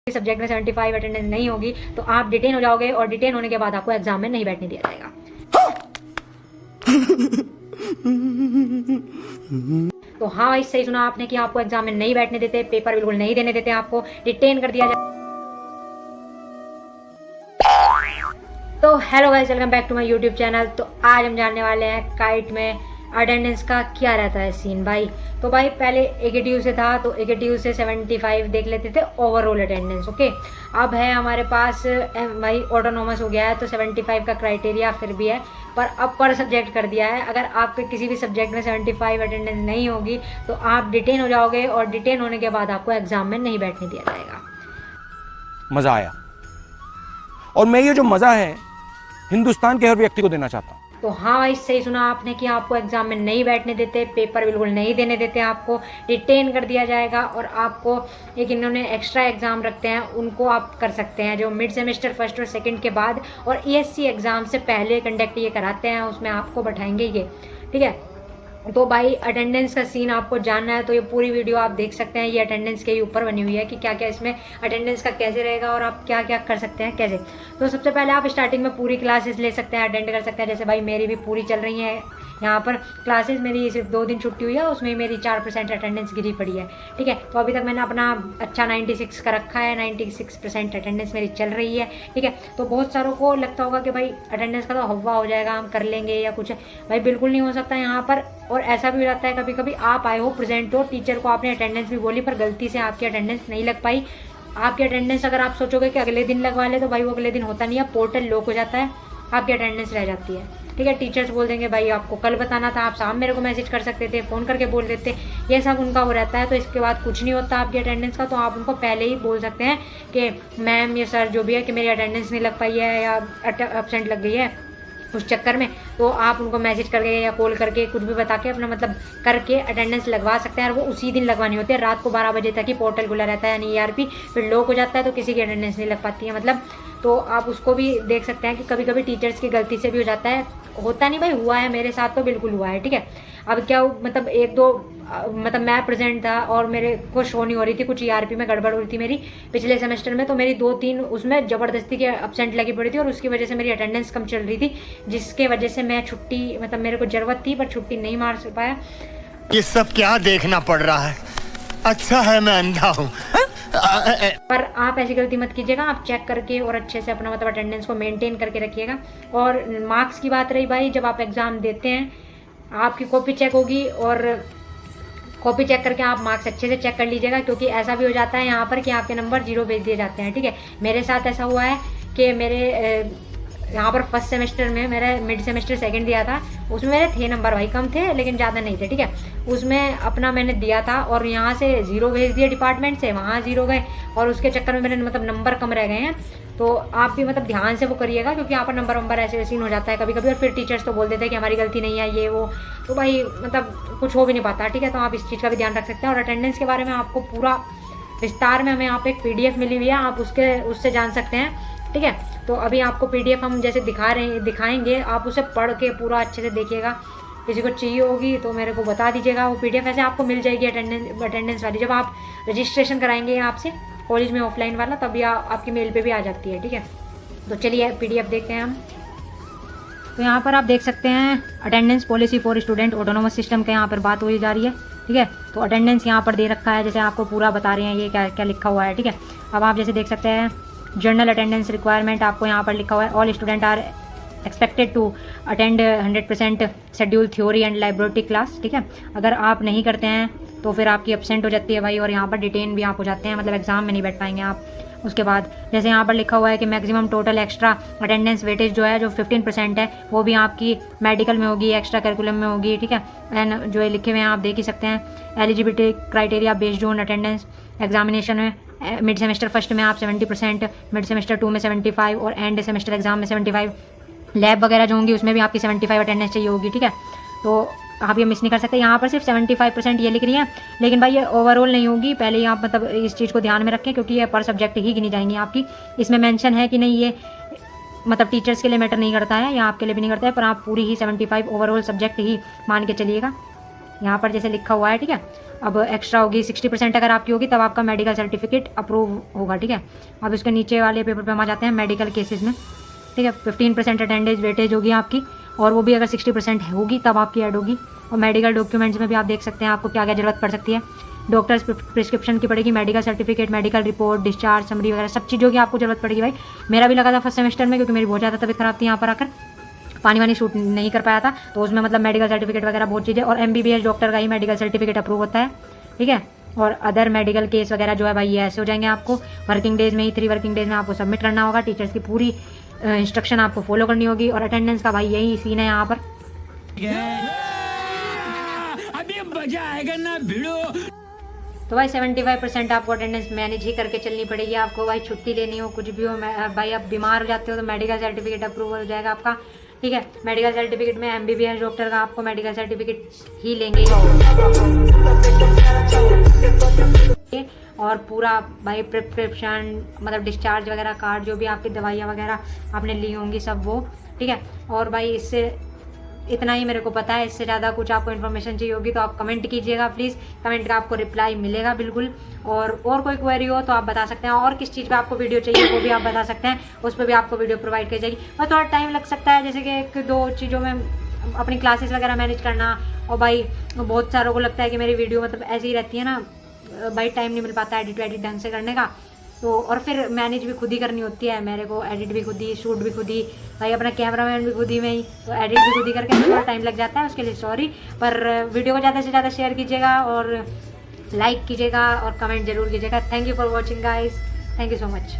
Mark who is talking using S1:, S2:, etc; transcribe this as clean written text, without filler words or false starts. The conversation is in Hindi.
S1: सब्जेक्ट में 75 अटेंडेंस नहीं होगी तो आप डिटेन हो जाओगे और डिटेन होने के बाद आपको एग्जाम में नहीं बैठने दिया जाएगा। तो हाँ भाई, सही सुना आपने कि आपको एग्जाम में नहीं बैठने देते, पेपर बिल्कुल नहीं देने देते, आपको डिटेन कर दिया जाए। तो hello guys, welcome back to my YouTube channel. तो आज हम जानने वाले हैं काइट में अटेंडेंस का क्या रहता है सीन भाई। तो भाई पहले एकेटीयू से था, तो एकेटीयू से 75 देख लेते थे ओवरऑल अटेंडेंस। ओके, अब है हमारे पास भाई ऑटोनोमस हो गया है तो 75 का क्राइटेरिया फिर भी है, पर अब पर सब्जेक्ट कर दिया है। अगर आपके किसी भी सब्जेक्ट में 75 अटेंडेंस नहीं होगी तो आप डिटेन हो जाओगे और डिटेन होने के बाद आपको एग्जाम में नहीं बैठने दिया जाएगा।
S2: मजा आया, और मैं ये जो मजा है हिंदुस्तान के हर व्यक्ति को देना चाहता हूँ।
S1: तो हाँ भाई, सही सुना आपने कि आपको एग्जाम में नहीं बैठने देते, पेपर बिल्कुल नहीं देने देते, आपको डिटेन कर दिया जाएगा और आपको एक इन्होंने एक्स्ट्रा एग्जाम रखते हैं, उनको आप कर सकते हैं जो मिड सेमेस्टर फर्स्ट और सेकंड के बाद और ईएससी एग्जाम से पहले कंडक्ट ये कराते हैं, उसमें आपको बैठाएंगे ये, ठीक है। तो भाई अटेंडेंस का सीन आपको जानना है तो ये पूरी वीडियो आप देख सकते हैं। ये अटेंडेंस के ऊपर बनी हुई है कि क्या क्या इसमें अटेंडेंस का कैसे रहेगा और आप क्या क्या कर सकते हैं कैसे। तो सबसे पहले आप स्टार्टिंग में पूरी क्लासेस ले सकते हैं, अटेंड कर सकते हैं। जैसे भाई मेरी भी पूरी चल रही है यहाँ पर क्लासेस, मेरी सिर्फ 2 दिन छुट्टी हुई है, उसमें मेरी 4% अटेंडेंस गिरी पड़ी है, ठीक है। तो अभी तक मैंने अपना अच्छा 96 का रखा है, 96% अटेंडेंस मेरी चल रही है, ठीक है। तो बहुत सारों को लगता होगा कि भाई अटेंडेंस का तो हवा हो जाएगा, हम कर लेंगे या कुछ, भाई बिल्कुल नहीं हो सकता यहाँ पर। और ऐसा भी हो जाता है कभी कभी आप आए हो प्रेजेंट हो, टीचर को आपने अटेंडेंस भी बोली पर गलती से आपकी अटेंडेंस नहीं लग पाई। आपकी अटेंडेंस अगर आप सोचोगे कि अगले दिन लगवा ले तो भाई वो अगले दिन होता नहीं है, पोर्टल लॉक हो जाता है, आपकी अटेंडेंस रह जाती है, ठीक है। टीचर्स बोल देंगे भाई आपको कल बताना था, आप शाम मेरे को मैसेज कर सकते थे, फ़ोन करके बोल देते, ये सब उनका वो रहता है। तो इसके बाद कुछ नहीं होता आपकी अटेंडेंस का, तो आप उनको पहले ही बोल सकते हैं कि मैम या सर जो भी है कि मेरी अटेंडेंस नहीं लग पाई है या एब्सेंट लग गई है उस चक्कर में। तो आप उनको मैसेज करके या कॉल करके कुछ भी बता के अपना मतलब करके अटेंडेंस लगवा सकते हैं। और वो उसी दिन लगवानी होती है, रात को 12 बजे तक ही पोर्टल खुला रहता है, यानी ईआरपी फिर लॉक हो जाता है तो किसी की अटेंडेंस नहीं लग पाती है मतलब। तो आप उसको भी देख सकते हैं कि कभी कभी टीचर्स की गलती से भी हो जाता है, होता नहीं भाई, हुआ है मेरे साथ तो बिल्कुल हुआ है, ठीक है। अब क्या मतलब 1-2 मतलब मैं प्रेजेंट था और मेरे को शो नहीं हो रही थी, कुछ ईआरपी में गड़बड़ हो रही थी मेरी पिछले सेमेस्टर में, तो मेरी 2-3 उसमें ज़बरदस्ती के एब्सेंट लगी पड़ी थी और उसकी वजह से मेरी अटेंडेंस कम चल रही थी, जिसके वजह से मैं छुट्टी मतलब मेरे को ज़रूरत थी पर छुट्टी नहीं मार पाया।
S3: ये सब क्या देखना पड़ रहा है, अच्छा है मैं अंधा हूँ।
S1: पर आप ऐसी गलती मत कीजिएगा, आप चेक करके और अच्छे से अपना मतलब अटेंडेंस को मेंटेन करके रखिएगा। और मार्क्स की बात रही भाई, जब आप एग्ज़ाम देते हैं आपकी कॉपी चेक होगी और कॉपी चेक करके आप मार्क्स अच्छे से चेक कर लीजिएगा, क्योंकि ऐसा भी हो जाता है यहाँ पर कि आपके नंबर 0 भेज दिए जाते हैं, ठीक है। मेरे साथ ऐसा हुआ है कि मेरे यहाँ पर फर्स्ट सेमेस्टर में मेरा मिड सेमेस्टर सेकंड दिया था, उसमें मेरे थे नंबर भाई कम थे लेकिन ज़्यादा नहीं थे, ठीक है। उसमें अपना मैंने दिया था और यहाँ से 0 भेज दिया डिपार्टमेंट से, वहाँ 0 गए और उसके चक्कर में मेरे मतलब नंबर कम रह गए हैं। तो आप भी मतलब ध्यान से वो करिएगा, क्योंकि यहाँ पर नंबर ऐसे सीन हो जाता है कभी कभी और फिर टीचर्स तो बोल देते हैं कि हमारी गलती नहीं है ये वो, तो भाई मतलब कुछ हो भी नहीं पाता, ठीक है। तो आप इस चीज़ का भी ध्यान रख सकते हैं। और अटेंडेंस के बारे में आपको पूरा विस्तार में हमें यहाँ पे एक PDF मिली हुई है, आप उससे जान सकते हैं, ठीक है। तो अभी आपको PDF हम जैसे दिखाएंगे, आप उसे पढ़ के पूरा अच्छे से देखिएगा। किसी को चाहिए होगी तो मेरे को बता दीजिएगा, वो PDF ऐसे आपको मिल जाएगी अटेंडेंस वाली, जब आप रजिस्ट्रेशन कराएंगे आपसे कॉलेज में ऑफलाइन वाला, तभी आपकी मेल पे भी आ जाती है, ठीक है। तो चलिए PDF देखते हैं हम। तो यहाँ पर आप देख सकते हैं attendance policy for student autonomous system के यहाँ पर बात हो जा रही है, ठीक है। तो अटेंडेंस यहाँ पर दे रखा है, जैसे आपको पूरा बता रहे हैं ये क्या क्या लिखा हुआ है, ठीक है। अब आप जैसे देख सकते हैं जर्नल अटेंडेंस रिक्वायरमेंट आपको यहाँ पर लिखा हुआ है, all student are expected to attend 100% schedule theory and library class, ठीक है। अगर आप नहीं करते हैं तो फिर आपकी एब्सेंट हो जाती है भाई, और यहाँ पर डिटेन भी आप हो जाते हैं, मतलब एग्जाम में नहीं बैठ पाएंगे आप। उसके बाद जैसे यहाँ पर लिखा हुआ है कि maximum total extra attendance weightage जो है जो 15% है वो भी आपकी मेडिकल में होगी, एक्स्ट्रा करिकुलम में होगी, ठीक है। एंड जो है लिखे हुए हैं आप देख ही सकते हैं, eligibility criteria based on attendance examination में मिड सेमेस्टर फर्स्ट में आप 70%, मिड सेमेस्टर 2 में 75 और एंड सेमेस्टर एग्जाम में 75, लैब वगैरह जो होंगी उसमें भी आपकी 75 अटेंडेंस चाहिए होगी, ठीक है। तो आप ये मिस नहीं कर सकते। यहाँ पर सिर्फ 75% ये लिख रही है, लेकिन भाई ये ओवरऑल नहीं होगी, पहले ही आप मतलब इस चीज़ को ध्यान में रखें, क्योंकि ये पर सब्जेक्ट ही गिनी जाएंगी आपकी। इसमें मेंशन है कि नहीं, ये मतलब टीचर्स के लिए मैटर नहीं करता है या आपके लिए भी नहीं करता है, पर आप पूरी ही 75 ओवरऑल सब्जेक्ट ही मान के चलिएगा, यहाँ पर जैसे लिखा हुआ है, ठीक है। अब एक्स्ट्रा होगी 60% अगर आपकी होगी तब आपका मेडिकल सर्टिफिकेट अप्रूव होगा, ठीक है। अब इसके नीचे वाले पेपर पे हम आ जाते हैं मेडिकल केसेस में, ठीक है। 15% अटेंडेंस वेटेज होगी आपकी, और वो भी अगर 60% होगी तब आपकी ऐड होगी। और मेडिकल डॉक्यूमेंट्स में भी आप देख सकते हैं आपको क्या क्या ज़रूरत पड़ सकती है। डॉक्टर्स प्रिस्क्रिप्शन की पड़ेगी, medical certificate, medical report, discharge summary वगैरह सब चीज़ों की आपको जरूरत पड़ेगी भाई। मेरा भी लगा था फर्स्ट सेमेस्टर में, क्योंकि मेरी बहुत ज़्यादा तबीयत खराब थी यहाँ पर आकर, पानी वानी शूट नहीं कर पाया था, तो उसमें मतलब मेडिकल सर्टिफिकेट वगैरह बहुत चीज़ें, और MBBS डॉक्टर का ही मेडिकल सर्टिफिकेट अप्रूव होता है, ठीक है। और अदर मेडिकल केस वगैरह जो है भाई ये ऐसे हो जाएंगे आपको वर्किंग डेज में ही, 3 वर्किंग डेज में आपको सबमिट करना होगा। टीचर्स की पूरी इंस्ट्रक्शन आपको फॉलो करनी होगी। और अटेंडेंस का भाई यही सीन है यहाँ पर।
S4: अभी मजा आएगा ना भिड़ो।
S1: तो भाई 75% आपको अटेंडेंस मैनेज ही करके चलनी पड़ेगी आपको भाई। छुट्टी लेनी हो कुछ भी हो, भाई आप बीमार हो जाते हो तो मेडिकल सर्टिफिकेट अप्रूवल हो जाएगा आपका, ठीक है। मेडिकल सर्टिफिकेट में MBBS डॉक्टर का आपको मेडिकल सर्टिफिकेट ही लेंगे, और पूरा भाई प्रिस्क्रिप्शन मतलब डिस्चार्ज वगैरह कार्ड, जो भी आपकी दवाइयाँ वगैरह आपने ली होंगी सब वो, ठीक है। और भाई इससे इतना ही मेरे को पता है, इससे ज़्यादा कुछ आपको इन्फॉर्मेशन चाहिए होगी तो आप कमेंट कीजिएगा प्लीज़, कमेंट का आपको रिप्लाई मिलेगा बिल्कुल। और कोई क्वेरी हो तो आप बता सकते हैं, और किस चीज़ पे आपको वीडियो चाहिए वो भी आप बता सकते हैं, उस पर भी आपको वीडियो प्रोवाइड की जाएगी। और थोड़ा टाइम लग सकता है, जैसे कि 1-2 चीज़ों में अपनी क्लासेस वगैरह मैनेज करना, और भाई बहुत सारों को लगता है कि मेरी वीडियो मतलब ऐसी ही रहती है ना भाई, टाइम नहीं मिल पाता एडिट ढंग से करने का, तो और फिर मैनेज भी खुद ही करनी होती है मेरे को, एडिट भी खुद ही, शूट भी खुद ही, भाई अपना कैमरामैन भी खुद ही में ही, तो एडिट भी खुद ही करके थोड़ा टाइम लग जाता है, उसके लिए सॉरी। पर वीडियो को ज़्यादा से ज़्यादा शेयर कीजिएगा और लाइक कीजिएगा और कमेंट जरूर कीजिएगा। Thank you for watching guys, thank you so much.